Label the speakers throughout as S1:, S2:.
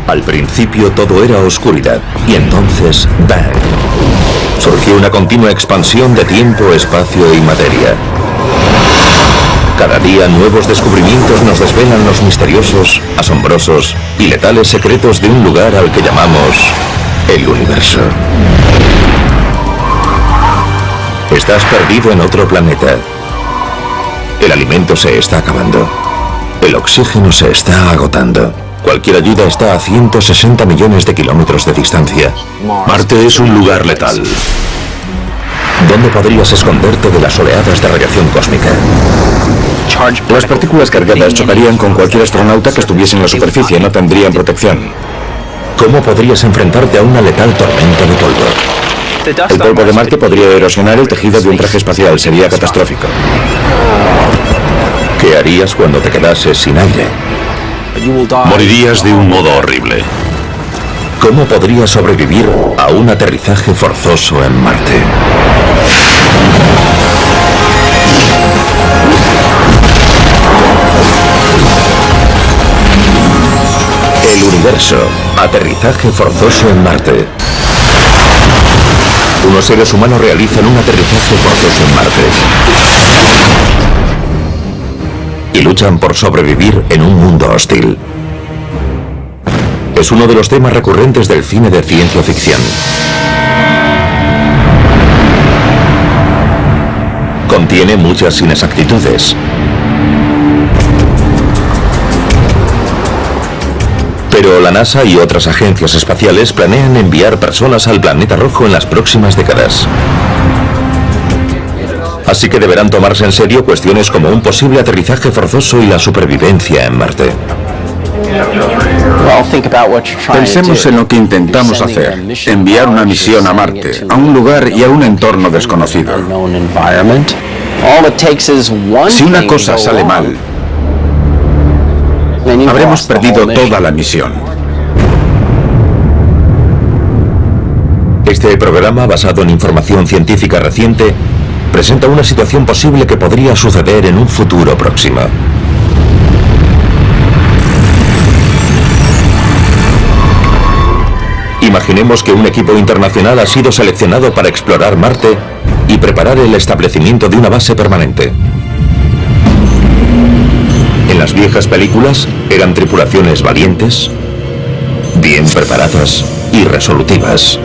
S1: Al principio todo era oscuridad, y entonces, ¡bang! Surgió una continua expansión de tiempo, espacio y materia. Cada día nuevos descubrimientos nos desvelan los misteriosos, asombrosos y letales secretos de un lugar al que llamamos el universo. Estás perdido en otro planeta. El alimento se está acabando. El oxígeno se está agotando. Cualquier ayuda está a 160 millones de kilómetros de distancia.
S2: Marte es un lugar letal.
S1: ¿Dónde podrías esconderte de las oleadas de radiación cósmica?
S3: Las partículas cargadas chocarían con cualquier astronauta que estuviese en la superficie, no tendrían protección.
S1: ¿Cómo podrías enfrentarte a una letal tormenta de polvo?
S3: El polvo de Marte podría erosionar el tejido de un traje espacial, sería catastrófico.
S1: ¿Qué harías cuando te quedases sin aire?
S2: Morirías de un modo horrible.
S1: ¿Cómo podrías sobrevivir a un aterrizaje forzoso en Marte? El universo. Aterrizaje forzoso en Marte. Unos seres humanos realizan un aterrizaje forzoso en Marte y luchan por sobrevivir en un mundo hostil. Es uno de los temas recurrentes del cine de ciencia ficción. Contiene muchas inexactitudes. Pero la NASA y otras agencias espaciales planean enviar personas al planeta rojo en las próximas décadas. Así que deberán tomarse en serio cuestiones como un posible aterrizaje forzoso y la supervivencia en Marte.
S3: Pensemos en lo que intentamos hacer, enviar una misión a Marte, a un lugar y a un entorno desconocido. Si una cosa sale mal, habremos perdido toda la misión.
S1: Este programa, basado en información científica reciente, presenta una situación posible que podría suceder en un futuro próximo. Imaginemos que un equipo internacional ha sido seleccionado para explorar Marte y preparar el establecimiento de una base permanente. En las viejas películas eran tripulaciones valientes, bien preparadas y resolutivas.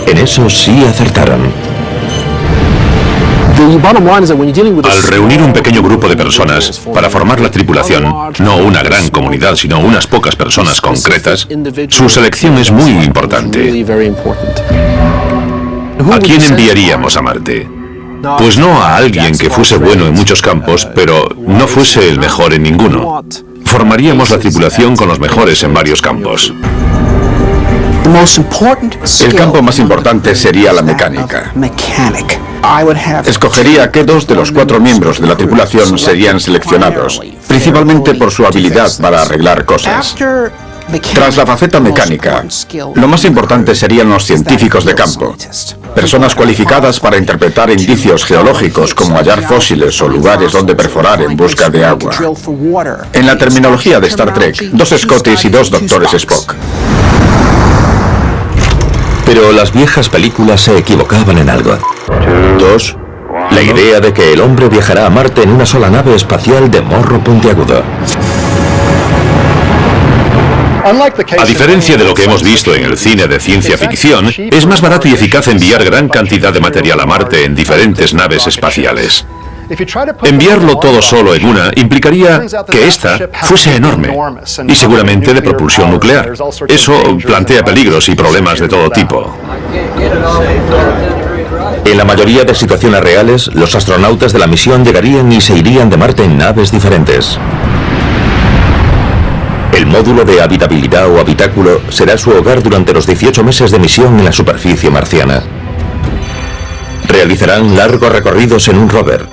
S1: En eso sí acertaron.
S2: Al reunir un pequeño grupo de personas para formar la tripulación, no una gran comunidad, sino unas pocas personas concretas, su selección es muy importante. ¿A quién enviaríamos a Marte? Pues no a alguien que fuese bueno en muchos campos, pero no fuese el mejor en ninguno. Formaríamos la tripulación con los mejores en varios campos.
S3: El campo más importante sería la mecánica. Escogería qué 2 de los 4 miembros de la tripulación serían seleccionados, principalmente por su habilidad para arreglar cosas. Tras la faceta mecánica, lo más importante serían los científicos de campo, personas cualificadas para interpretar indicios geológicos como hallar fósiles o lugares donde perforar en busca de agua. En la terminología de Star Trek, 2 Scotties y 2 doctores Spock.
S1: Pero las viejas películas se equivocaban en algo. 2. La idea de que el hombre viajará a Marte en una sola nave espacial de morro puntiagudo.
S2: A diferencia de lo que hemos visto en el cine de ciencia ficción, es más barato y eficaz enviar gran cantidad de material a Marte en diferentes naves espaciales. Enviarlo todo solo en una implicaría que ésta fuese enorme y seguramente de propulsión nuclear. Eso plantea peligros y problemas de todo tipo.
S1: En la mayoría de situaciones reales, los astronautas de la misión llegarían y se irían de Marte en naves diferentes. El módulo de habitabilidad o habitáculo será su hogar durante los 18 meses de misión en la superficie marciana. Realizarán largos recorridos en un rover,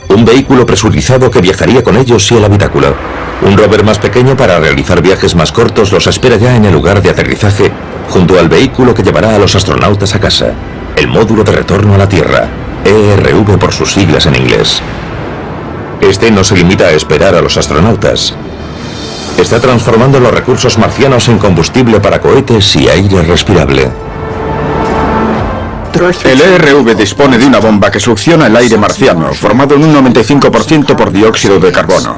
S1: un vehículo presurizado que viajaría con ellos y el habitáculo. Un rover más pequeño para realizar viajes más cortos los espera ya en el lugar de aterrizaje, junto al vehículo que llevará a los astronautas a casa, el módulo de retorno a la Tierra, ERV por sus siglas en inglés. Este no se limita a esperar a los astronautas. está transformando los recursos marcianos en combustible para cohetes y aire respirable.
S3: El ERV dispone de una bomba que succiona el aire marciano, formado en un 95% por dióxido de carbono.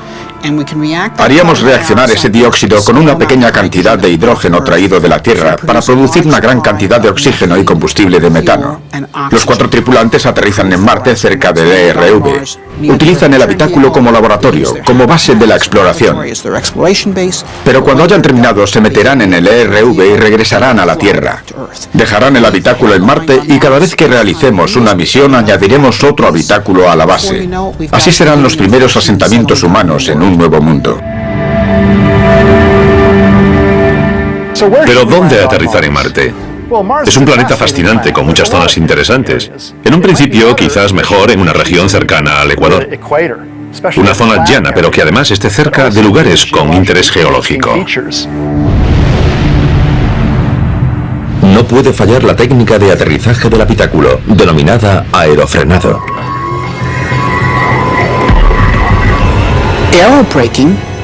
S3: Haríamos reaccionar ese dióxido con una pequeña cantidad de hidrógeno traído de la Tierra para producir una gran cantidad de oxígeno y combustible de metano. Los 4 tripulantes aterrizan en Marte cerca del ERV. Utilizan el habitáculo como laboratorio, como base de la exploración. Pero cuando hayan terminado se meterán en el ERV y regresarán a la Tierra. Dejarán el habitáculo en Marte y cada vez que realicemos una misión añadiremos otro habitáculo a la base. Así serán los primeros asentamientos humanos en un nuevo mundo.
S2: Pero ¿dónde aterrizar en Marte? Es un planeta fascinante con muchas zonas interesantes. En un principio, quizás mejor en una región cercana al Ecuador. Una zona llana, pero que además esté cerca de lugares con interés geológico.
S1: No puede fallar la técnica de aterrizaje del habitáculo, denominada aerofrenado.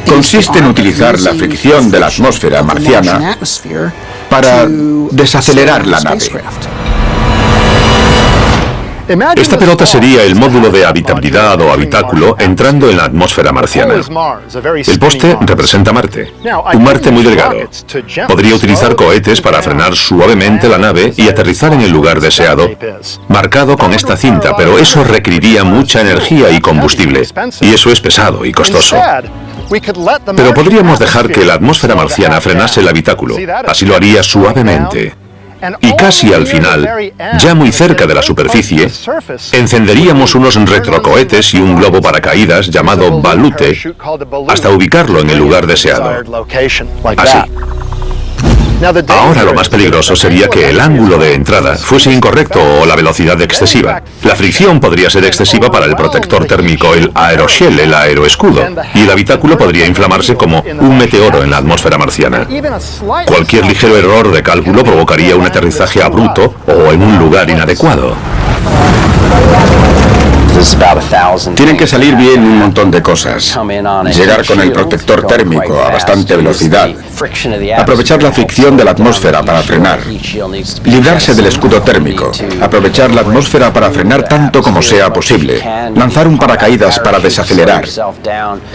S3: Consiste en utilizar la fricción de la atmósfera marciana para desacelerar la nave.
S2: Esta pelota sería el módulo de habitabilidad o habitáculo entrando en la atmósfera marciana. El poste representa Marte, un Marte muy delgado. Podría utilizar cohetes para frenar suavemente la nave y aterrizar en el lugar deseado, marcado con esta cinta, pero eso requeriría mucha energía y combustible, y eso es pesado y costoso. Pero podríamos dejar que la atmósfera marciana frenase el habitáculo, así lo haría suavemente. Y casi al final, ya muy cerca de la superficie, encenderíamos unos retrocohetes y un globo paracaídas llamado balute hasta ubicarlo en el lugar deseado. Así. Ahora lo más peligroso sería que el ángulo de entrada fuese incorrecto o la velocidad excesiva. La fricción podría ser excesiva para el protector térmico, el aeroshell, el aeroescudo, y el habitáculo podría inflamarse como un meteoro en la atmósfera marciana. Cualquier ligero error de cálculo provocaría un aterrizaje abrupto o en un lugar inadecuado.
S3: Tienen que salir bien un montón de cosas. Llegar con el protector térmico a bastante velocidad. Aprovechar la fricción de la atmósfera para frenar. Librarse del escudo térmico. Aprovechar la atmósfera para frenar tanto como sea posible. Lanzar un paracaídas para desacelerar.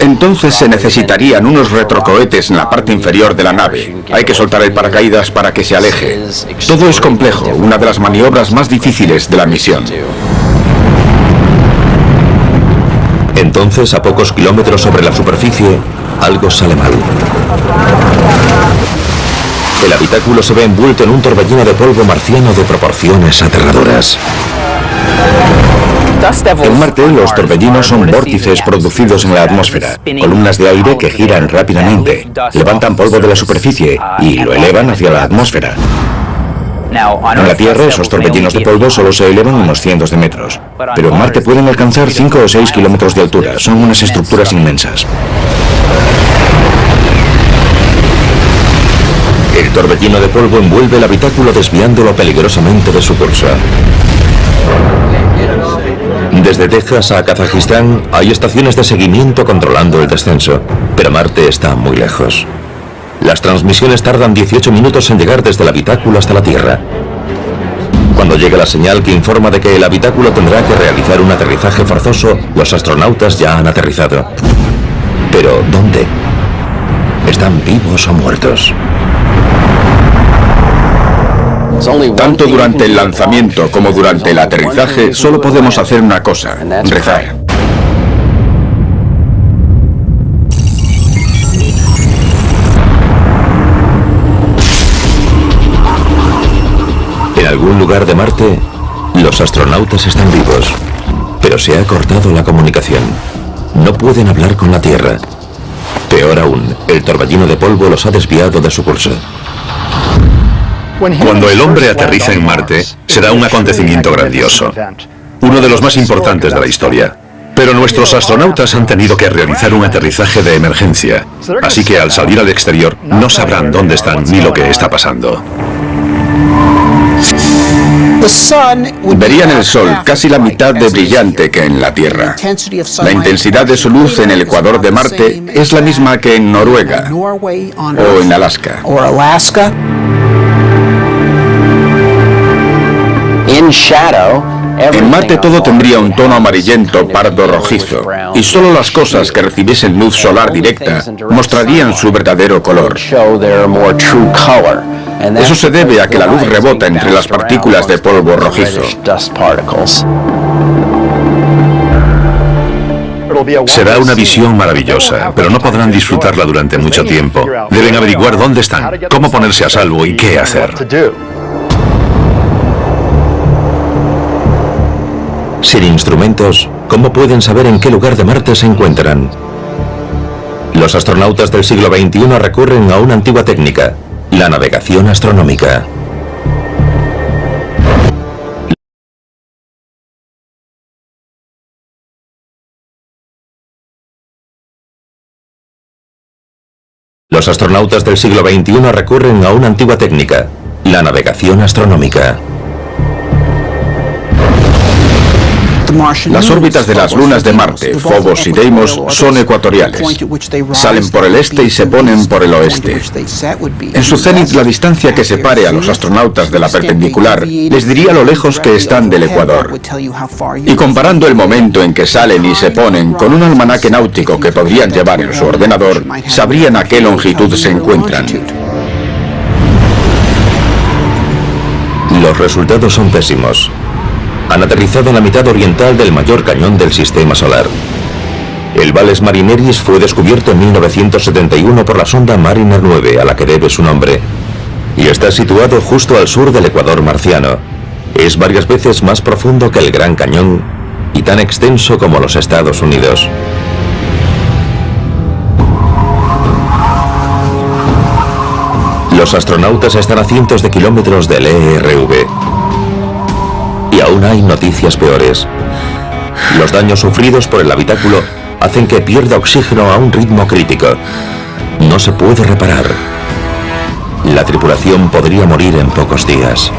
S3: Entonces se necesitarían unos retrocohetes en la parte inferior de la nave. Hay que soltar el paracaídas para que se aleje. Todo es complejo, una de las maniobras más difíciles de la misión.
S1: Entonces, a pocos kilómetros sobre la superficie, algo sale mal. El habitáculo se ve envuelto en un torbellino de polvo marciano de proporciones aterradoras.
S3: En Marte, los torbellinos son vórtices producidos en la atmósfera, columnas de aire que giran rápidamente, levantan polvo de la superficie y lo elevan hacia la atmósfera. En la Tierra, esos torbellinos de polvo solo se elevan unos cientos de metros, pero en Marte pueden alcanzar 5 o 6 kilómetros de altura. Son unas estructuras inmensas.
S1: El torbellino de polvo envuelve el habitáculo desviándolo peligrosamente de su curso. Desde Texas a Kazajistán hay estaciones de seguimiento controlando el descenso, pero Marte está muy lejos. Las transmisiones tardan 18 minutos en llegar desde el habitáculo hasta la Tierra. Cuando llega la señal que informa de que el habitáculo tendrá que realizar un aterrizaje forzoso, los astronautas ya han aterrizado. Pero, ¿dónde? ¿Están vivos o muertos?
S3: Tanto durante el lanzamiento como durante el aterrizaje, solo podemos hacer una cosa: rezar.
S1: En algún lugar de Marte, los astronautas están vivos, pero se ha cortado la comunicación. No pueden hablar con la Tierra. Peor aún, el torbellino de polvo los ha desviado de su curso.
S2: Cuando el hombre aterriza en Marte, será un acontecimiento grandioso, uno de los más importantes de la historia. Pero nuestros astronautas han tenido que realizar un aterrizaje de emergencia, así que al salir al exterior no sabrán dónde están ni lo que está pasando.
S3: Verían el Sol casi la mitad de brillante que en la Tierra. La intensidad de su luz en el ecuador de Marte es la misma que en Noruega o en Alaska. En Marte todo tendría un tono amarillento pardo rojizo, y solo las cosas que recibiesen luz solar directa mostrarían su verdadero color. Eso se debe a que la luz rebota entre las partículas de polvo rojizo.
S2: Será una visión maravillosa, pero no podrán disfrutarla durante mucho tiempo. Deben averiguar dónde están, cómo ponerse a salvo y qué hacer.
S1: Sin instrumentos, ¿cómo pueden saber en qué lugar de Marte se encuentran? Los astronautas del siglo XXI recurren a una antigua técnica, la navegación astronómica. Los astronautas del siglo XXI recurren a una antigua técnica, la navegación astronómica.
S3: Las órbitas de las lunas de Marte, Phobos y Deimos, son ecuatoriales. Salen por el este y se ponen por el oeste. En su cénit, la distancia que separe a los astronautas de la perpendicular les diría lo lejos que están del ecuador. Y comparando el momento en que salen y se ponen con un almanaque náutico que podrían llevar en su ordenador, sabrían a qué longitud se encuentran.
S1: Los resultados son pésimos. Han aterrizado en la mitad oriental del mayor cañón del Sistema Solar. El Valles Marineris fue descubierto en 1971 por la sonda Mariner 9, a la que debe su nombre, y está situado justo al sur del ecuador marciano. Es varias veces más profundo que el Gran Cañón y tan extenso como los Estados Unidos. Los astronautas están a cientos de kilómetros del ERV. Y aún hay noticias peores. Los daños sufridos por el habitáculo hacen que pierda oxígeno a un ritmo crítico. No se puede reparar. La tripulación podría morir en pocos días.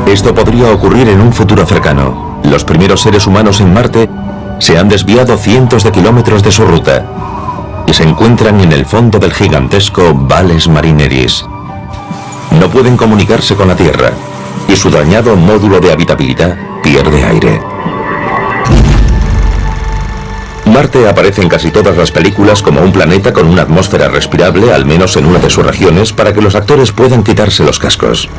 S1: Esto podría ocurrir en un futuro cercano. Los primeros seres humanos en Marte se han desviado cientos de kilómetros de su ruta y se encuentran en el fondo del gigantesco Valles Marineris. No pueden comunicarse con la Tierra y su dañado módulo de habitabilidad pierde aire. Marte aparece en casi todas las películas como un planeta con una atmósfera respirable, al menos en una de sus regiones, para que los actores puedan quitarse los cascos.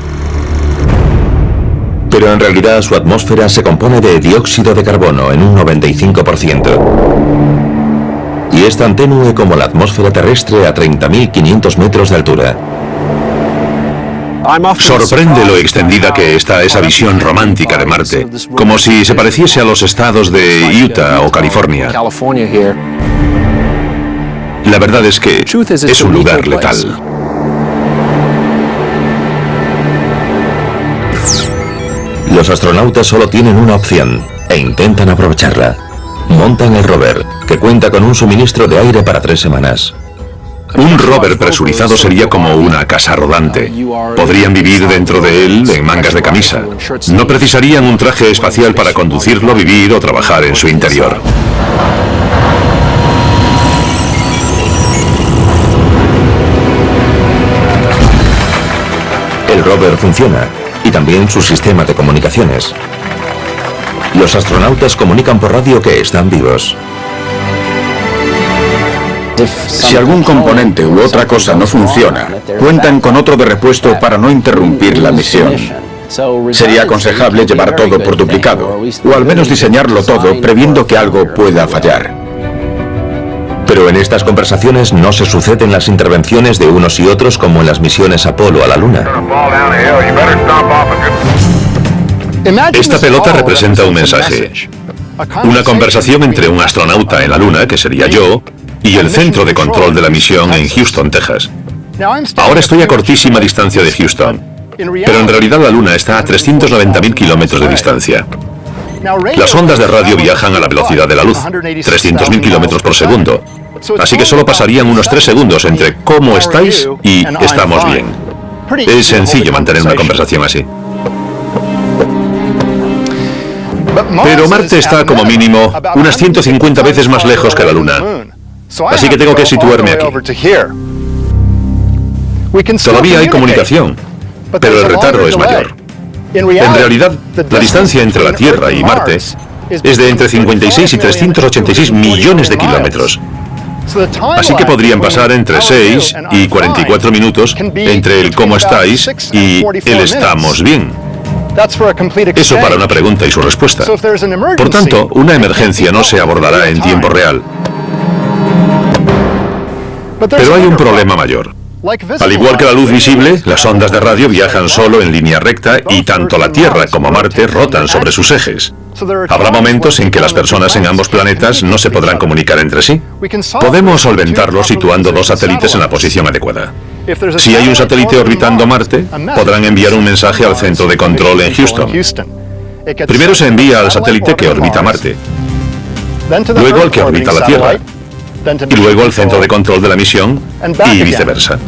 S1: Pero en realidad su atmósfera se compone de dióxido de carbono en un 95%. Y es tan tenue como la atmósfera terrestre a 30.500 metros de altura.
S2: Sorprende lo extendida que está esa visión romántica de Marte, como si se pareciese a los estados de Utah o California. La verdad es que es un lugar letal.
S1: Los astronautas solo tienen una opción e intentan aprovecharla. Montan el rover, que cuenta con un suministro de aire para 3 semanas.
S2: Un rover presurizado sería como una casa rodante. Podrían vivir dentro de él en mangas de camisa. No precisarían un traje espacial para conducirlo, vivir o trabajar en su interior.
S1: El rover funciona, y también su sistema de comunicaciones. Los astronautas comunican por radio que están vivos.
S3: Si algún componente u otra cosa no funciona, cuentan con otro de repuesto para no interrumpir la misión. Sería aconsejable llevar todo por duplicado, o al menos diseñarlo todo previendo que algo pueda fallar.
S1: Pero en estas conversaciones no se suceden las intervenciones de unos y otros como en las misiones Apolo a la Luna.
S2: Esta pelota representa un mensaje. Una conversación entre un astronauta en la Luna, que sería yo, y el centro de control de la misión en Houston, Texas. Ahora estoy a cortísima distancia de Houston, Pero en realidad la Luna está a 390.000 kilómetros de distancia. Las ondas de radio viajan a la velocidad de la luz, 300.000 kilómetros por segundo. Así que solo pasarían unos 3 segundos entre ¿cómo estáis? Y estamos bien. Es sencillo mantener una conversación así. Pero Marte está como mínimo unas 150 veces más lejos que la Luna. Así que tengo que situarme aquí. Todavía hay comunicación, pero el retardo es mayor. En realidad, la distancia entre la Tierra y Marte es de entre 56 y 386 millones de kilómetros. Así que podrían pasar entre 6 y 44 minutos entre el ¿cómo estáis? Y el ¿estamos bien? Eso para una pregunta y su respuesta. Por tanto, una emergencia no se abordará en tiempo real. Pero hay un problema mayor. Al igual que la luz visible, las ondas de radio viajan solo en línea recta y tanto la Tierra como Marte rotan sobre sus ejes. Habrá momentos en que las personas en ambos planetas no se podrán comunicar entre sí. Podemos solventarlo situando 2 satélites en la posición adecuada. Si hay un satélite orbitando Marte, podrán enviar un mensaje al centro de control en Houston. Primero se envía al satélite que orbita Marte, luego al que orbita la Tierra, y luego al centro de control de la misión, y viceversa.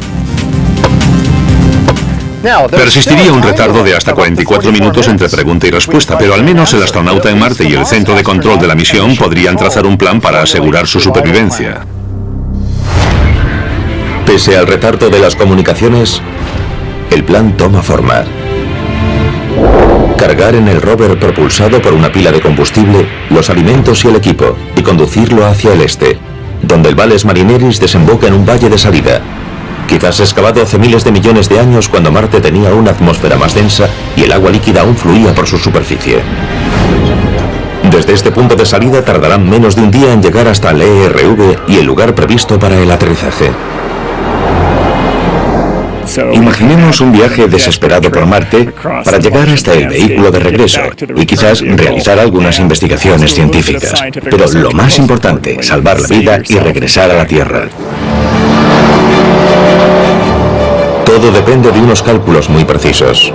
S2: Persistiría un retardo de hasta 44 minutos entre pregunta y respuesta, pero al menos el astronauta en Marte y el centro de control de la misión podrían trazar un plan para asegurar su supervivencia.
S1: Pese al retardo de las comunicaciones, el plan toma forma. Cargar en el rover propulsado por una pila de combustible los alimentos y el equipo y conducirlo hacia el este, donde el Valles Marineris desemboca en un valle de salida, quizás excavado hace miles de millones de años cuando Marte tenía una atmósfera más densa y el agua líquida aún fluía por su superficie. Desde este punto de salida tardarán menos de un día en llegar hasta el ERV y el lugar previsto para el aterrizaje.
S3: Imaginemos un viaje desesperado por Marte para llegar hasta el vehículo de regreso y quizás realizar algunas investigaciones científicas. Pero lo más importante, salvar la vida y regresar a la Tierra.
S1: Todo depende de unos cálculos muy precisos.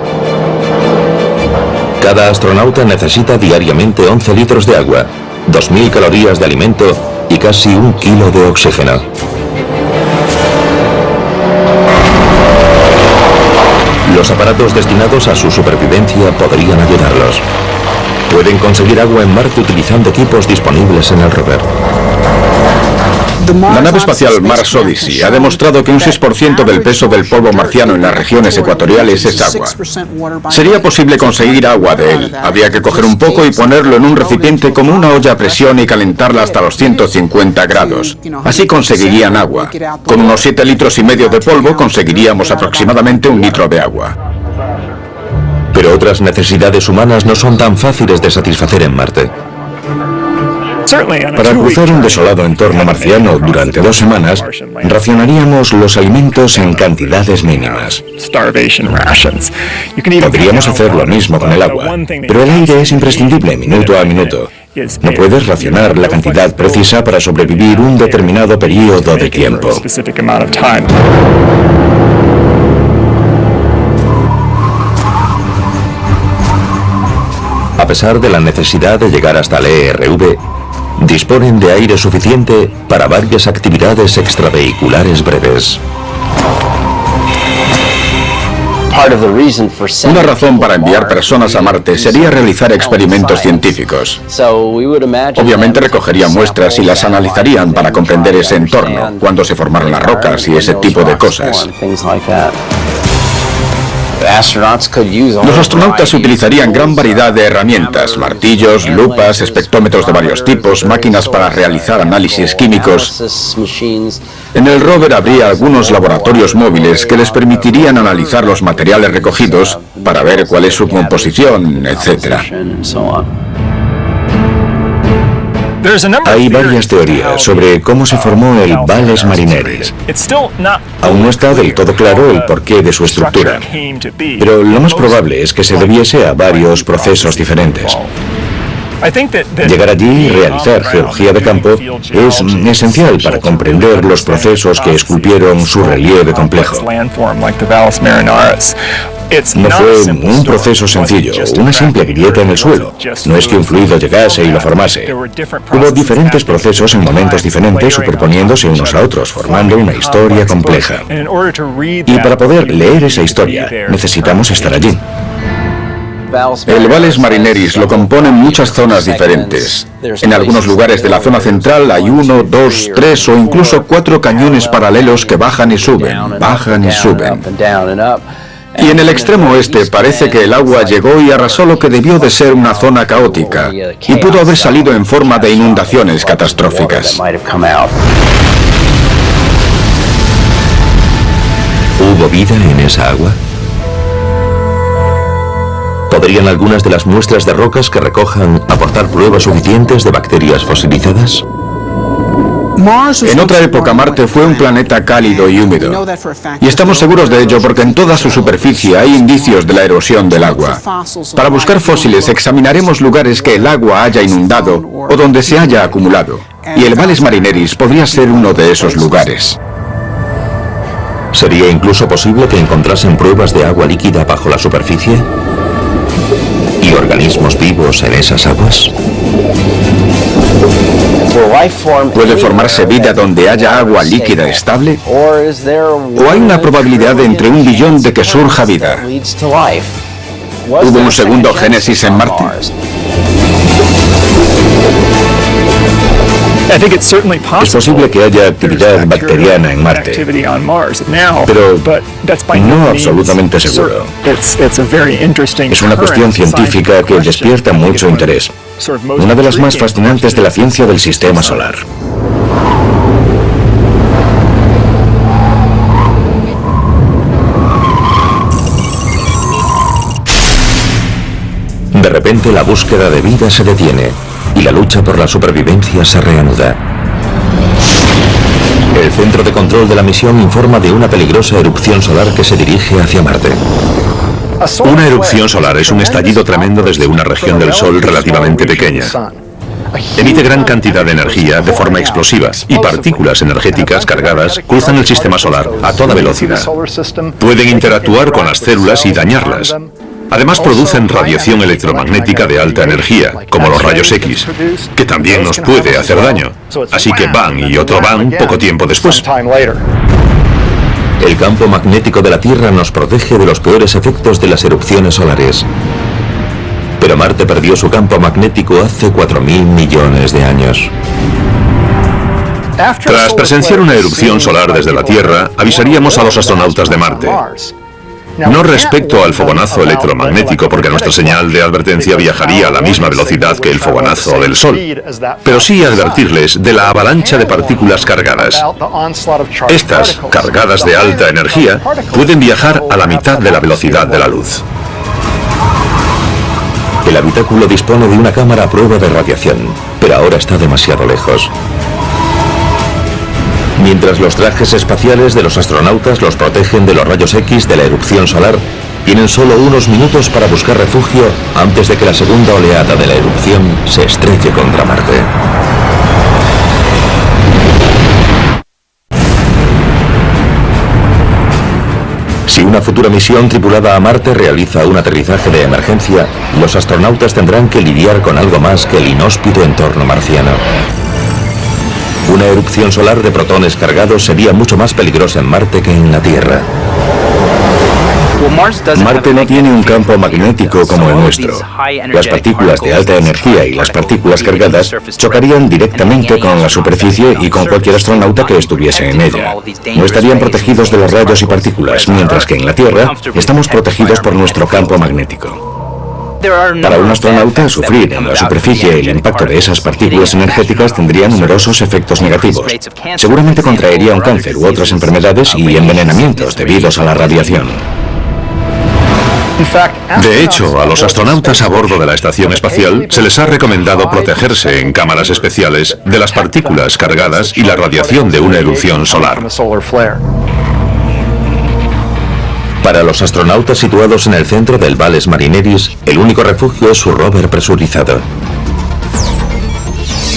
S1: Cada astronauta necesita diariamente 11 litros de agua, 2.000 calorías de alimento y casi 1 kilo de oxígeno. Los aparatos destinados a su supervivencia podrían ayudarlos. Pueden conseguir agua en Marte utilizando equipos disponibles en el rover.
S3: La nave espacial Mars Odyssey ha demostrado que un 6% del peso del polvo marciano en las regiones ecuatoriales es agua. Sería posible conseguir agua de él. Habría que coger un poco y ponerlo en un recipiente como una olla a presión y calentarla hasta los 150 grados. Así conseguirían agua. Con unos 7,5 litros de polvo conseguiríamos aproximadamente 1 litro de agua.
S1: Pero otras necesidades humanas no son tan fáciles de satisfacer en Marte.
S3: Para cruzar un desolado entorno marciano durante 2 semanas, racionaríamos los alimentos en cantidades mínimas. Podríamos hacer lo mismo con el agua, pero el aire es imprescindible minuto a minuto. No puedes racionar la cantidad precisa para sobrevivir un determinado periodo de tiempo.
S1: A pesar de la necesidad de llegar hasta el ERV, disponen de aire suficiente para varias actividades extravehiculares breves.
S3: Una razón para enviar personas a Marte sería realizar experimentos científicos. Obviamente recogerían muestras y las analizarían para comprender ese entorno, cuándo se formaron las rocas y ese tipo de cosas. Los astronautas utilizarían gran variedad de herramientas, martillos, lupas, espectrómetros de varios tipos, máquinas para realizar análisis químicos. En el rover habría algunos laboratorios móviles que les permitirían analizar los materiales recogidos para ver cuál es su composición, etc.
S4: Hay varias teorías sobre cómo se formó el Valles Marineris. Aún no está del todo claro el porqué de su estructura, pero lo más probable es que se debiese a varios procesos diferentes. Llegar allí y realizar geología de campo es esencial para comprender los procesos que esculpieron su relieve complejo. No fue un proceso sencillo, una simple grieta en el suelo. No es que un fluido llegase y lo formase. Hubo diferentes procesos en momentos diferentes superponiéndose unos a otros, formando una historia compleja. Y para poder leer esa historia, necesitamos estar allí.
S3: El Valles Marineris lo componen muchas zonas diferentes. En algunos lugares de la zona central hay 1, 2, 3 o incluso 4 cañones paralelos que bajan y suben, bajan y suben. Y en el extremo oeste parece que el agua llegó y arrasó lo que debió de ser una zona caótica y pudo haber salido en forma de inundaciones catastróficas.
S1: ¿Hubo vida en esa agua? ¿Podrían algunas de las muestras de rocas que recojan aportar pruebas suficientes de bacterias fosilizadas?
S3: En otra época Marte fue un planeta cálido y húmedo. Y estamos seguros de ello porque en toda su superficie hay indicios de la erosión del agua. Para buscar fósiles examinaremos lugares que el agua haya inundado o donde se haya acumulado. Y el Valles Marineris podría ser uno de esos lugares.
S1: ¿Sería incluso posible que encontrasen pruebas de agua líquida bajo la superficie? ¿Y organismos vivos en esas aguas?
S3: ¿Puede formarse vida donde haya agua líquida estable? ¿O hay una probabilidad de entre 1 billón de que surja vida? ¿Hubo un segundo Génesis en Marte?
S4: Es posible que haya actividad bacteriana en Marte, pero no absolutamente seguro. Es una cuestión científica que despierta mucho interés. Una de las más fascinantes de la ciencia del sistema solar.
S1: De repente la búsqueda de vida se detiene y la lucha por la supervivencia se reanuda. El centro de control de la misión informa de una peligrosa erupción solar que se dirige hacia Marte.
S2: Una erupción solar es un estallido tremendo desde una región del Sol relativamente pequeña. Emite gran cantidad de energía de forma explosiva y partículas energéticas cargadas cruzan el sistema solar a toda velocidad. Pueden interactuar con las células y dañarlas. Además producen radiación electromagnética de alta energía, como los rayos X, que también nos puede hacer daño. Así que van y otro van poco tiempo después.
S1: El campo magnético de la Tierra nos protege de los peores efectos de las erupciones solares. Pero Marte perdió su campo magnético hace 4.000 millones de años.
S2: Tras presenciar una erupción solar desde la Tierra, avisaríamos a los astronautas de Marte. No respecto al fogonazo electromagnético, porque nuestra señal de advertencia viajaría a la misma velocidad que el fogonazo del Sol, pero sí advertirles de la avalancha de partículas cargadas. Estas, cargadas de alta energía, pueden viajar a la mitad de la velocidad de la luz.
S1: El habitáculo dispone de una cámara a prueba de radiación, pero ahora está demasiado lejos. Mientras los trajes espaciales de los astronautas los protegen de los rayos X de la erupción solar, tienen solo unos minutos para buscar refugio antes de que la segunda oleada de la erupción se estrelle contra Marte. Si una futura misión tripulada a Marte realiza un aterrizaje de emergencia, los astronautas tendrán que lidiar con algo más que el inhóspito entorno marciano. Una erupción solar de protones cargados sería mucho más peligrosa en Marte que en la Tierra.
S4: Marte no tiene un campo magnético como el nuestro. Las partículas de alta energía y las partículas cargadas chocarían directamente con la superficie y con cualquier astronauta que estuviese en ella. No estarían protegidos de los rayos y partículas, mientras que en la Tierra estamos protegidos por nuestro campo magnético. Para un astronauta, sufrir en la superficie el impacto de esas partículas energéticas tendría numerosos efectos negativos. Seguramente contraería un cáncer u otras enfermedades y envenenamientos debidos a la radiación.
S2: De hecho, a los astronautas a bordo de la estación espacial se les ha recomendado protegerse en cámaras especiales de las partículas cargadas y la radiación de una erupción solar.
S1: Para los astronautas situados en el centro del Valles Marineris, el único refugio es su rover presurizado.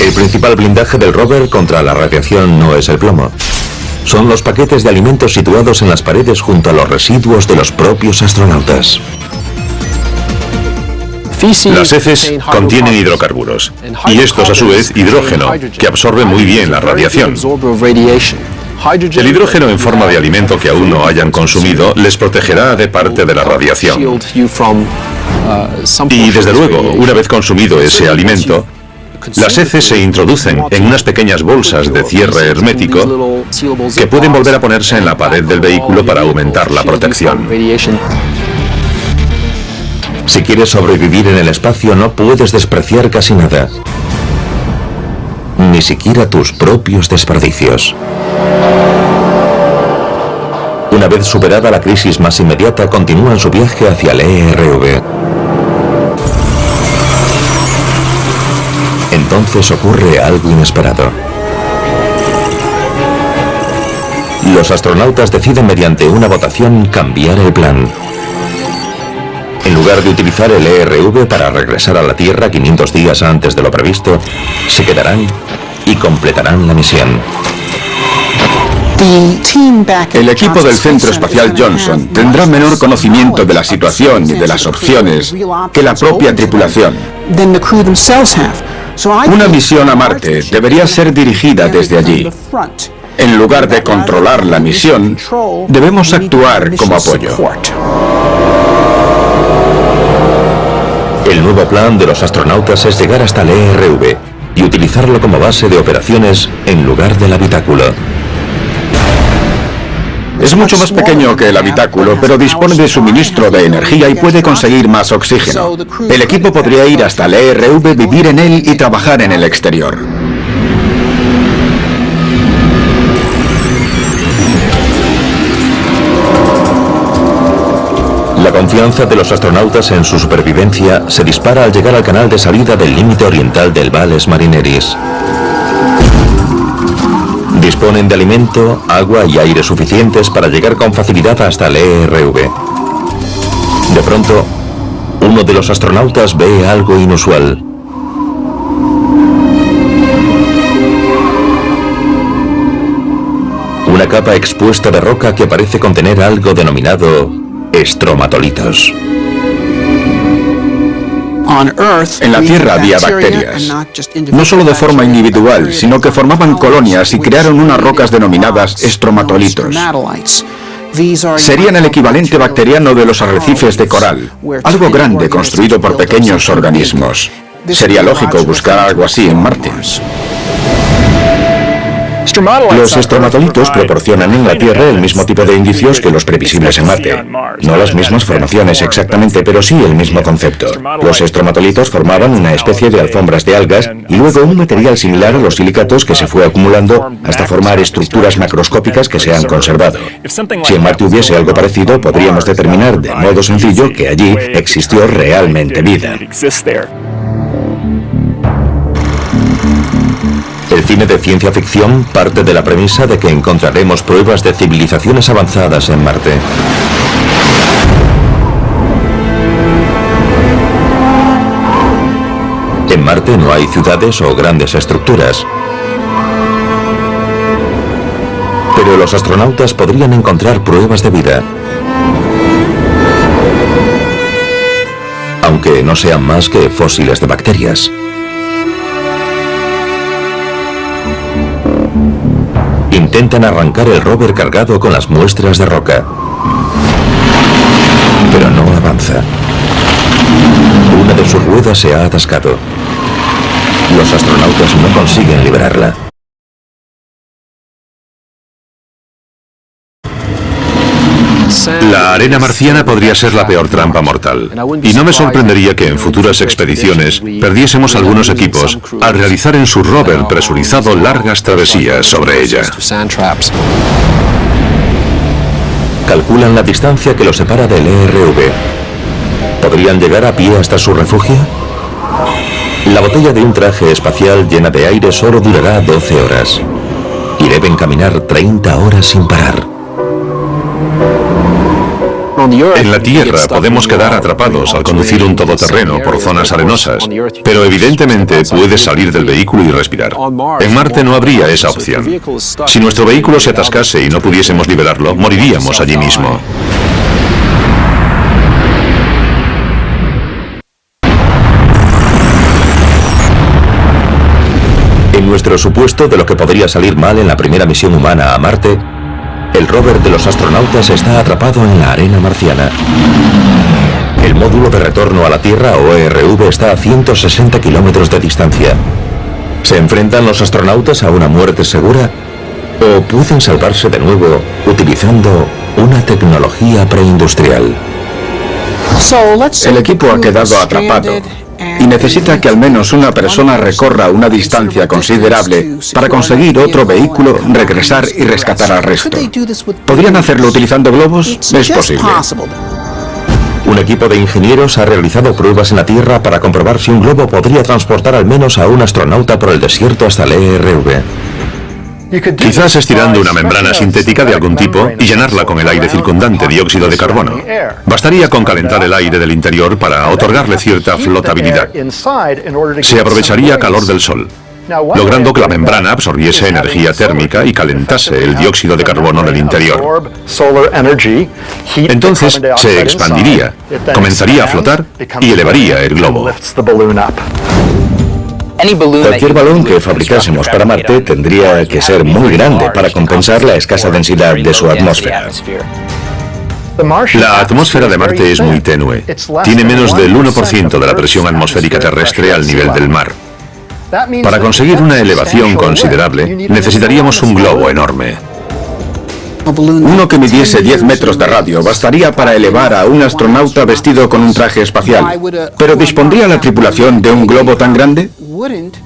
S1: El principal blindaje del rover contra la radiación no es el plomo. Son los paquetes de alimentos situados en las paredes junto a los residuos de los propios astronautas.
S2: Las heces contienen hidrocarburos y estos a su vez hidrógeno, que absorbe muy bien la radiación. El hidrógeno en forma de alimento que aún no hayan consumido les protegerá de parte de la radiación. Y desde luego, una vez consumido ese alimento, las heces se introducen en unas pequeñas bolsas de cierre hermético que pueden volver a ponerse en la pared del vehículo para aumentar la protección.
S1: Si quieres sobrevivir en el espacio, no puedes despreciar casi nada. Ni siquiera tus propios desperdicios. Una vez superada la crisis más inmediata, continúan su viaje hacia el ERV. Entonces ocurre algo inesperado. Los astronautas deciden mediante una votación cambiar el plan. En lugar de utilizar el ERV para regresar a la Tierra 500 días antes de lo previsto, se quedarán y completarán la misión.
S3: El equipo del Centro Espacial Johnson tendrá menor conocimiento de la situación y de las opciones que la propia tripulación. Una misión a Marte debería ser dirigida desde allí. En lugar de controlar la misión, debemos actuar como apoyo.
S1: El nuevo plan de los astronautas es llegar hasta el ERV y utilizarlo como base de operaciones en lugar del habitáculo.
S3: Es mucho más pequeño que el habitáculo, pero dispone de suministro de energía y puede conseguir más oxígeno. El equipo podría ir hasta el ERV, vivir en él y trabajar en el exterior.
S1: La confianza de los astronautas en su supervivencia se dispara al llegar al canal de salida del límite oriental del Valles Marineris. Disponen de alimento, agua y aire suficientes para llegar con facilidad hasta el ERV. De pronto, uno de los astronautas ve algo inusual. Una capa expuesta de roca que parece contener algo denominado estromatolitos.
S3: En la Tierra había bacterias, no solo de forma individual, sino que formaban colonias y crearon unas rocas denominadas estromatolitos. Serían el equivalente bacteriano de los arrecifes de coral, algo grande construido por pequeños organismos. Sería lógico buscar algo así en Marte.
S4: Los estromatolitos proporcionan en la Tierra el mismo tipo de indicios que los previsibles en Marte. No las mismas formaciones exactamente, pero sí el mismo concepto. Los estromatolitos formaban una especie de alfombras de algas y luego un material similar a los silicatos que se fue acumulando hasta formar estructuras macroscópicas que se han conservado. Si en Marte hubiese algo parecido, podríamos determinar de modo sencillo que allí existió realmente vida.
S1: El cine de ciencia ficción parte de la premisa de que encontraremos pruebas de civilizaciones avanzadas en Marte. En Marte no hay ciudades o grandes estructuras. Pero los astronautas podrían encontrar pruebas de vida. Aunque no sean más que fósiles de bacterias. Intentan arrancar el rover cargado con las muestras de roca. Pero no avanza. Una de sus ruedas se ha atascado. Los astronautas no consiguen liberarla.
S2: La arena marciana podría ser la peor trampa mortal, y no me sorprendería que en futuras expediciones perdiésemos algunos equipos al realizar en su rover presurizado largas travesías sobre ella.
S1: Calculan la distancia que los separa del ERV. ¿Podrían llegar a pie hasta su refugio? La botella de un traje espacial llena de aire solo durará 12 horas. Y deben caminar 30 horas sin parar.
S2: En la Tierra podemos quedar atrapados al conducir un todoterreno por zonas arenosas, pero evidentemente puedes salir del vehículo y respirar. En Marte no habría esa opción. Si nuestro vehículo se atascase y no pudiésemos liberarlo, moriríamos allí mismo.
S1: En nuestro supuesto de lo que podría salir mal en la primera misión humana a Marte, el rover de los astronautas está atrapado en la arena marciana. El módulo de retorno a la Tierra, ORV, está a 160 kilómetros de distancia. ¿Se enfrentan los astronautas a una muerte segura? ¿O pueden salvarse de nuevo utilizando una tecnología preindustrial?
S3: El equipo ha quedado atrapado y necesita que al menos una persona recorra una distancia considerable para conseguir otro vehículo, regresar y rescatar al resto. ¿Podrían hacerlo utilizando globos? Es posible.
S1: Un equipo de ingenieros ha realizado pruebas en la Tierra para comprobar si un globo podría transportar al menos a un astronauta por el desierto hasta el ERV.
S2: Quizás estirando una membrana sintética de algún tipo y llenarla con el aire circundante, dióxido de carbono. Bastaría con calentar el aire del interior para otorgarle cierta flotabilidad. Se aprovecharía calor del sol, logrando que la membrana absorbiese energía térmica y calentase el dióxido de carbono del interior. Entonces se expandiría, comenzaría a flotar y elevaría el globo.
S4: Cualquier balón que fabricásemos para Marte tendría que ser muy grande para compensar la escasa densidad de su atmósfera.
S2: La atmósfera de Marte es muy tenue. Tiene menos del 1% de la presión atmosférica terrestre al nivel del mar. Para conseguir una elevación considerable, necesitaríamos un globo enorme.
S3: Uno que midiese 10 metros de radio bastaría para elevar a un astronauta vestido con un traje espacial. ¿Pero dispondría la tripulación de un globo tan grande?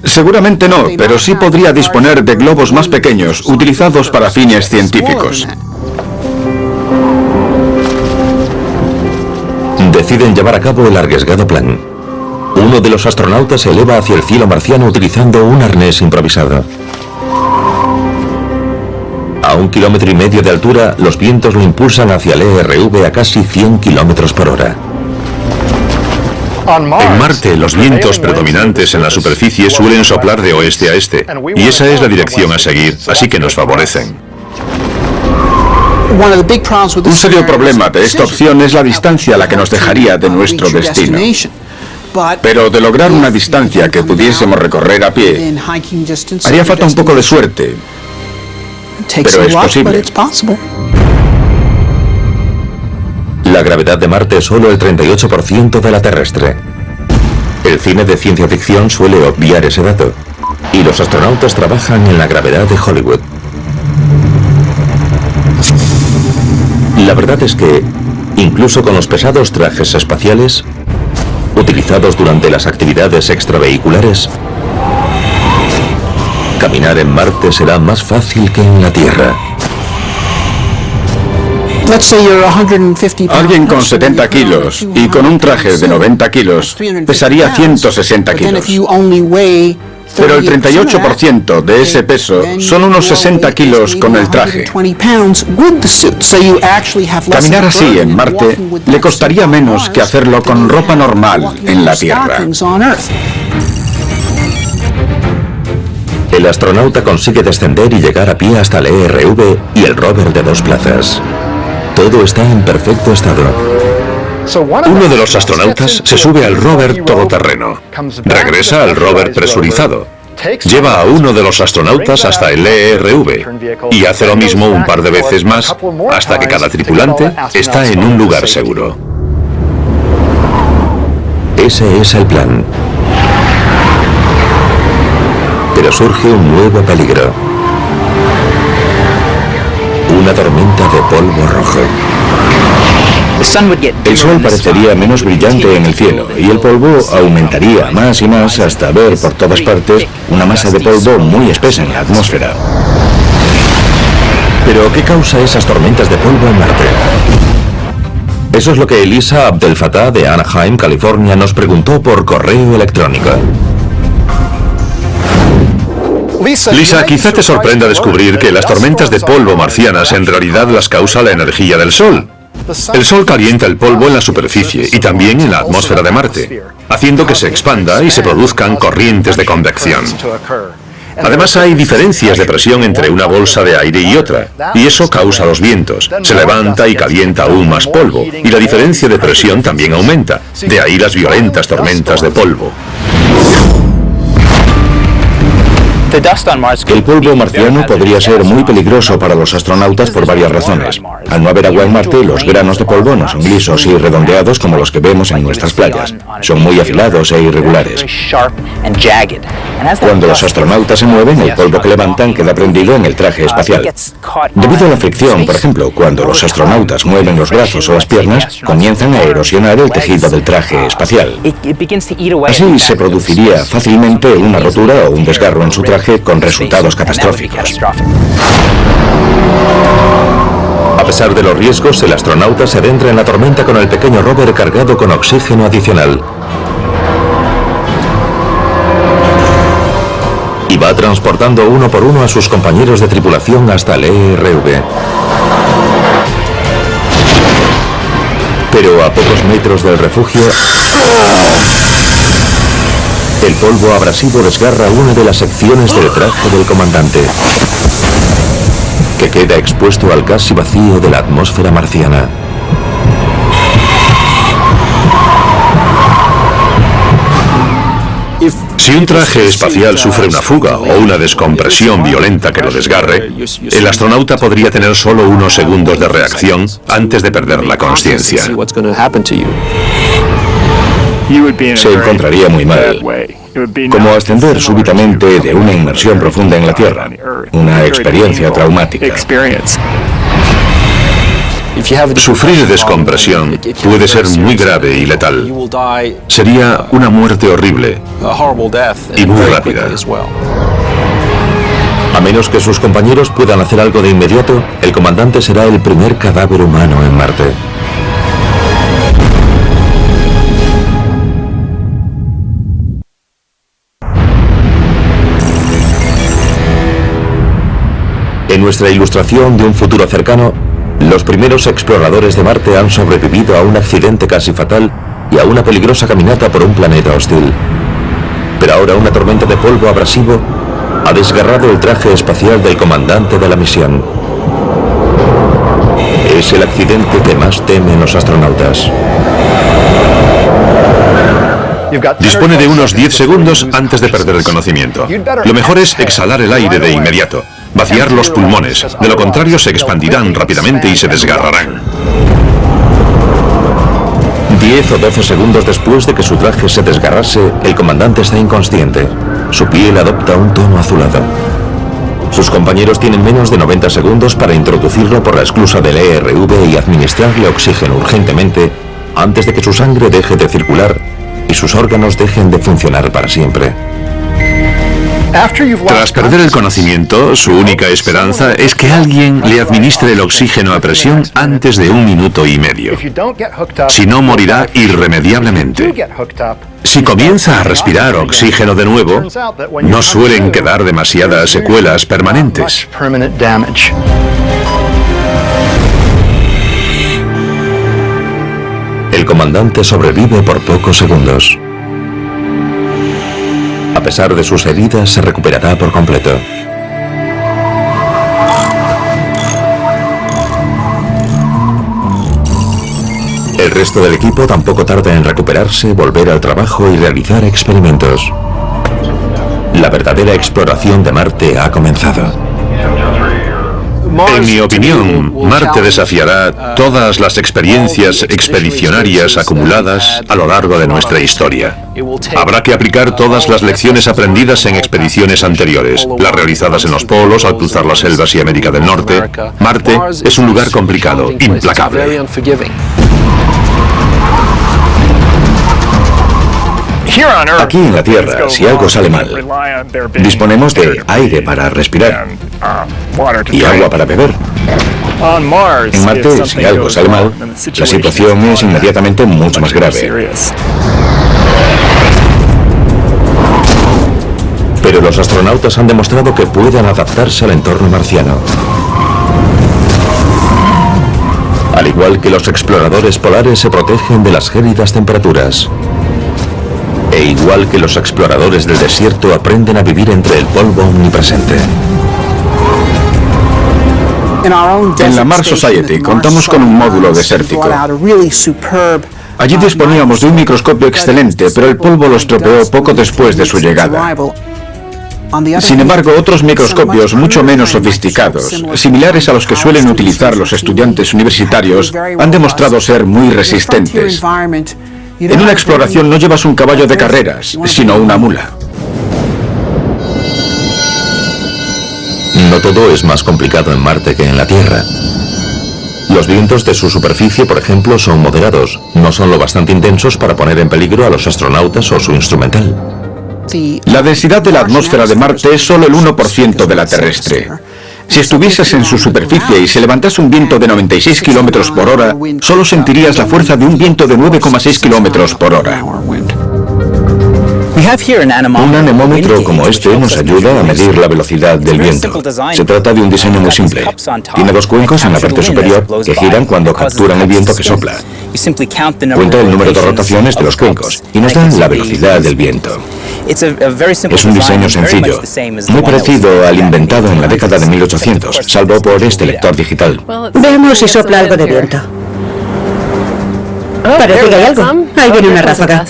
S3: Seguramente no, pero sí podría disponer de globos más pequeños, utilizados para fines científicos.
S1: Deciden llevar a cabo el arriesgado plan. Uno de los astronautas se eleva hacia el cielo marciano utilizando un arnés improvisado. A 1,5 kilómetros de altura, los vientos lo impulsan hacia el ERV a casi 100 kilómetros por hora.
S2: En Marte, los vientos predominantes en la superficie suelen soplar de oeste a este, y esa es la dirección a seguir, así que nos favorecen.
S3: Un serio problema de esta opción es la distancia a la que nos dejaría de nuestro destino. Pero de lograr una distancia que pudiésemos recorrer a pie, haría falta un poco de suerte. Pero es posible.
S1: La gravedad de Marte es solo el 38% de la terrestre. El cine de ciencia ficción suele obviar ese dato, y los astronautas trabajan en la gravedad de Hollywood. La verdad es que, incluso con los pesados trajes espaciales, utilizados durante las actividades extravehiculares, caminar en Marte será más fácil que en la Tierra.
S3: Alguien con 70 kilos y con un traje de 90 kilos pesaría 160 kilos. Pero el 38% de ese peso son unos 60 kilos con el traje. Caminar así en Marte le costaría menos que hacerlo con ropa normal en la Tierra.
S1: El astronauta consigue descender y llegar a pie hasta el ERV y el rover de 2 plazas. Todo está en perfecto estado.
S2: Uno de los astronautas se sube al rover todoterreno, regresa al rover presurizado, lleva a uno de los astronautas hasta el ERV y hace lo mismo un par de veces más hasta que cada tripulante está en un lugar seguro.
S1: Ese es el plan. Pero surge un nuevo peligro. Una tormenta de polvo rojo.
S4: El sol parecería menos brillante en el cielo y el polvo aumentaría más y más hasta ver por todas partes una masa de polvo muy espesa en la atmósfera.
S1: ¿Pero qué causa esas tormentas de polvo en Marte? Eso es lo que Elisa Abdel Fattah de Anaheim, California, nos preguntó por correo electrónico.
S2: Lisa, quizá te sorprenda descubrir que las tormentas de polvo marcianas en realidad las causa la energía del Sol. El Sol calienta el polvo en la superficie y también en la atmósfera de Marte, haciendo que se expanda y se produzcan corrientes de convección. Además, hay diferencias de presión entre una bolsa de aire y otra, y eso causa los vientos. Se levanta y calienta aún más polvo, y la diferencia de presión también aumenta. De ahí las violentas tormentas de polvo.
S4: El polvo marciano podría ser muy peligroso para los astronautas por varias razones. Al no haber agua en Marte, los granos de polvo no son lisos y redondeados como los que vemos en nuestras playas. Son muy afilados e irregulares. Cuando los astronautas se mueven, el polvo que levantan queda prendido en el traje espacial. Debido a la fricción, por ejemplo, cuando los astronautas mueven los brazos o las piernas, comienzan a erosionar el tejido del traje espacial. Así se produciría fácilmente una rotura o un desgarro en su traje con resultados catastróficos.
S1: A pesar de los riesgos, el astronauta se adentra en la tormenta con el pequeño rover cargado con oxígeno adicional. Y va transportando uno por uno a sus compañeros de tripulación hasta el ERV. Pero a pocos metros del refugio, el polvo abrasivo desgarra una de las secciones del traje del comandante, que queda expuesto al casi vacío de la atmósfera marciana.
S2: Si un traje espacial sufre una fuga o una descompresión violenta que lo desgarre, el astronauta podría tener solo unos segundos de reacción antes de perder la consciencia.
S4: Se encontraría muy mal, como ascender súbitamente de una inmersión profunda en la Tierra, una experiencia traumática.
S2: Sufrir descompresión puede ser muy grave y letal. Sería una muerte horrible y muy rápida.
S1: A menos que sus compañeros puedan hacer algo de inmediato, el comandante será el primer cadáver humano en Marte. En nuestra ilustración de un futuro cercano, los primeros exploradores de Marte han sobrevivido a un accidente casi fatal y a una peligrosa caminata por un planeta hostil. Pero ahora una tormenta de polvo abrasivo ha desgarrado el traje espacial del comandante de la misión. Es el accidente que más temen los astronautas.
S2: Dispone de unos 10 segundos antes de perder el conocimiento. Lo mejor es exhalar el aire de inmediato, vaciar los pulmones, de lo contrario se expandirán rápidamente y se desgarrarán.
S1: 10 o 12 segundos después de que su traje se desgarrase, el comandante está inconsciente. Su piel adopta un tono azulado. Sus compañeros tienen menos de 90 segundos para introducirlo por la esclusa del ERV y administrarle oxígeno urgentemente antes de que su sangre deje de circular y sus órganos dejen de funcionar para siempre.
S2: Tras perder el conocimiento, su única esperanza es que alguien le administre el oxígeno a presión antes de 1 minuto y medio. Si no, morirá irremediablemente. Si comienza a respirar oxígeno de nuevo, no suelen quedar demasiadas secuelas permanentes.
S1: El comandante sobrevive por pocos segundos. A pesar de sus heridas, se recuperará por completo. El resto del equipo tampoco tarda en recuperarse, volver al trabajo y realizar experimentos. La verdadera exploración de Marte ha comenzado.
S2: En mi opinión, Marte desafiará todas las experiencias expedicionarias acumuladas a lo largo de nuestra historia. Habrá que aplicar todas las lecciones aprendidas en expediciones anteriores, las realizadas en los polos al cruzar las selvas y América del Norte. Marte es un lugar complicado, implacable.
S4: Aquí en la Tierra, si algo sale mal, disponemos de aire para respirar y agua para beber. En Marte, si algo sale mal, la situación es inmediatamente mucho más grave.
S1: Pero los astronautas han demostrado que pueden adaptarse al entorno marciano. Al igual que los exploradores polares se protegen de las gélidas temperaturas. E igual que los exploradores del desierto aprenden a vivir entre el polvo omnipresente.
S3: En la Mars Society contamos con un módulo desértico. Allí disponíamos de un microscopio excelente, pero el polvo lo estropeó poco después de su llegada. Sin embargo, otros microscopios mucho menos sofisticados, similares a los que suelen utilizar los estudiantes universitarios, han demostrado ser muy resistentes. En una exploración no llevas un caballo de carreras, sino una mula.
S1: No todo es más complicado en Marte que en la Tierra. Los vientos de su superficie, por ejemplo, son moderados. No son lo bastante intensos para poner en peligro a los astronautas o su instrumental.
S3: La densidad de la atmósfera de Marte es solo el 1% de la terrestre. Si estuvieses en su superficie y se levantase un viento de 96 km por hora, solo sentirías la fuerza de un viento de 9,6 km por hora.
S4: Un anemómetro como este nos ayuda a medir la velocidad del viento. Se trata de un diseño muy simple. Tiene dos cuencos en la parte superior que giran cuando capturan el viento que sopla. Cuenta el número de rotaciones de los cuencos y nos dan la velocidad del viento. Es un diseño sencillo, muy parecido al inventado en la década de 1800, salvo por este lector digital.
S5: Veamos si sopla algo de viento. Parece que hay algo. Ahí viene una ráfaga.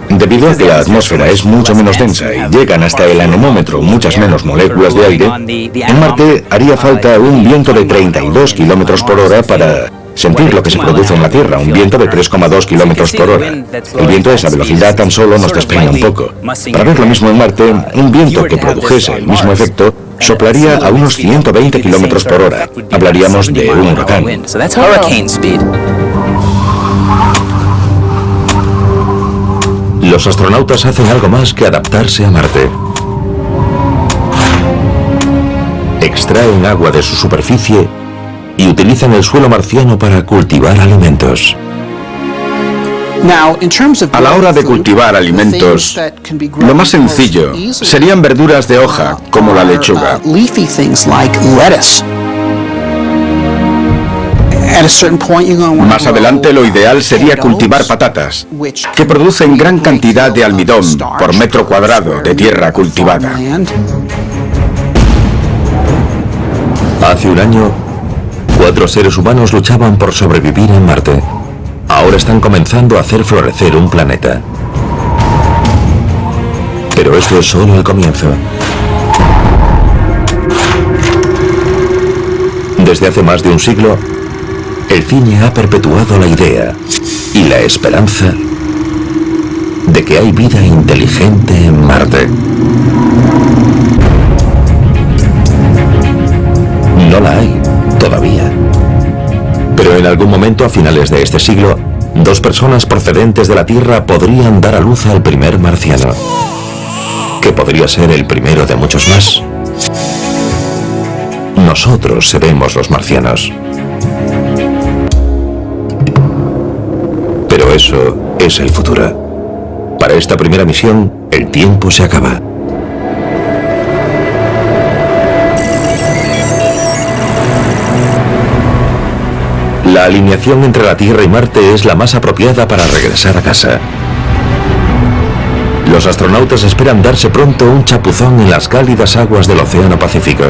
S4: Debido a que la atmósfera es mucho menos densa y llegan hasta el anemómetro muchas menos moléculas de aire, en Marte haría falta un viento de 32 km por hora para sentir lo que se produce en la Tierra, un viento de 3,2 km por hora. El viento a esa velocidad tan solo nos despeina un poco. Para ver lo mismo en Marte, un viento que produjese el mismo efecto soplaría a unos 120 km por hora. Hablaríamos de un huracán.
S1: Los astronautas hacen algo más que adaptarse a Marte. Extraen agua de su superficie y utilizan el suelo marciano para cultivar alimentos.
S3: A la hora de cultivar alimentos, lo más sencillo serían verduras de hoja, como la lechuga. Más adelante lo ideal sería cultivar patatas, que producen gran cantidad de almidón por metro cuadrado de tierra cultivada.
S1: Hace un año, 4 seres humanos luchaban por sobrevivir en Marte. Ahora están comenzando a hacer florecer un planeta. Pero esto es solo el comienzo. Desde hace más de un siglo, el cine ha perpetuado la idea y la esperanza de que hay vida inteligente en Marte. No la hay todavía. Pero en algún momento a finales de este siglo, 2 personas procedentes de la Tierra podrían dar a luz al primer marciano, que podría ser el primero de muchos más. Nosotros seremos los marcianos. Pero eso es el futuro. Para esta primera misión, el tiempo se acaba. La alineación entre la Tierra y Marte es la más apropiada para regresar a casa. Los astronautas esperan darse pronto un chapuzón en las cálidas aguas del Océano Pacífico.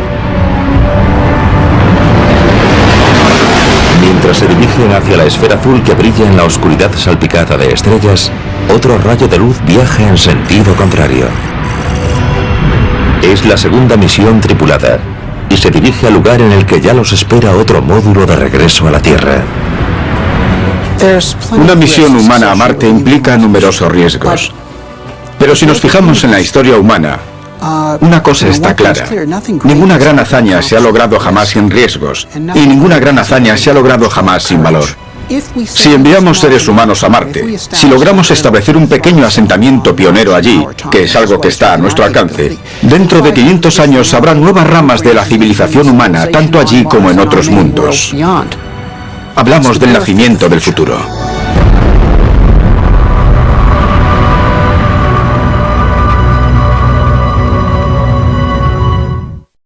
S1: Mientras se dirigen hacia la esfera azul que brilla en la oscuridad salpicada de estrellas, otro rayo de luz viaja en sentido contrario. Es la segunda misión tripulada y se dirige al lugar en el que ya los espera otro módulo de regreso a la Tierra.
S3: Una misión humana a Marte implica numerosos riesgos. Pero si nos fijamos en la historia humana, una cosa está clara. Ninguna gran hazaña se ha logrado jamás sin riesgos, y ninguna gran hazaña se ha logrado jamás sin valor. Si enviamos seres humanos a Marte, si logramos establecer un pequeño asentamiento pionero allí, que es algo que está a nuestro alcance, dentro de 500 años habrá nuevas ramas de la civilización humana, tanto allí como en otros mundos. Hablamos del nacimiento del futuro.